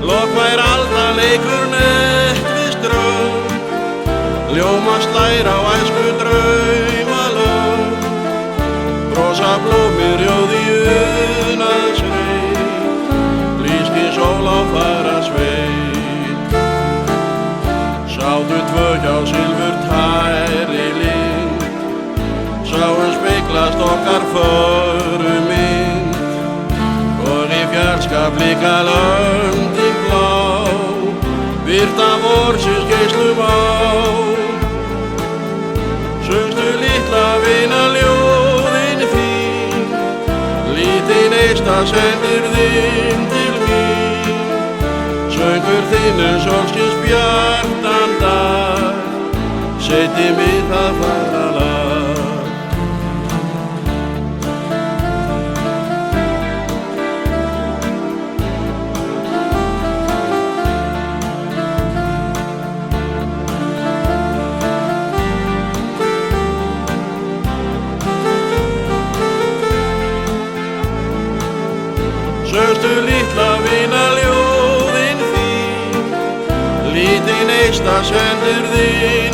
Lokvær alda leikur nett við strönd, ljóma slær á æsku draumalönd, brosa blómir rjóð í unaðsreit, blíski sól á farasveit. Sátu tvö hjá silfur tæri lind, sáu speglast okkar förumynd, og í fjarska blika löndin blá, birta vorsins geislum á. Söngstu litla vina ljóðin þín, lítinn eista sendir þín til mín. Söngur þinn sólskins bjartan dag, setti mig það fara lag. Söngstu litla vina ljóðin þín, lítinn eista sendir þín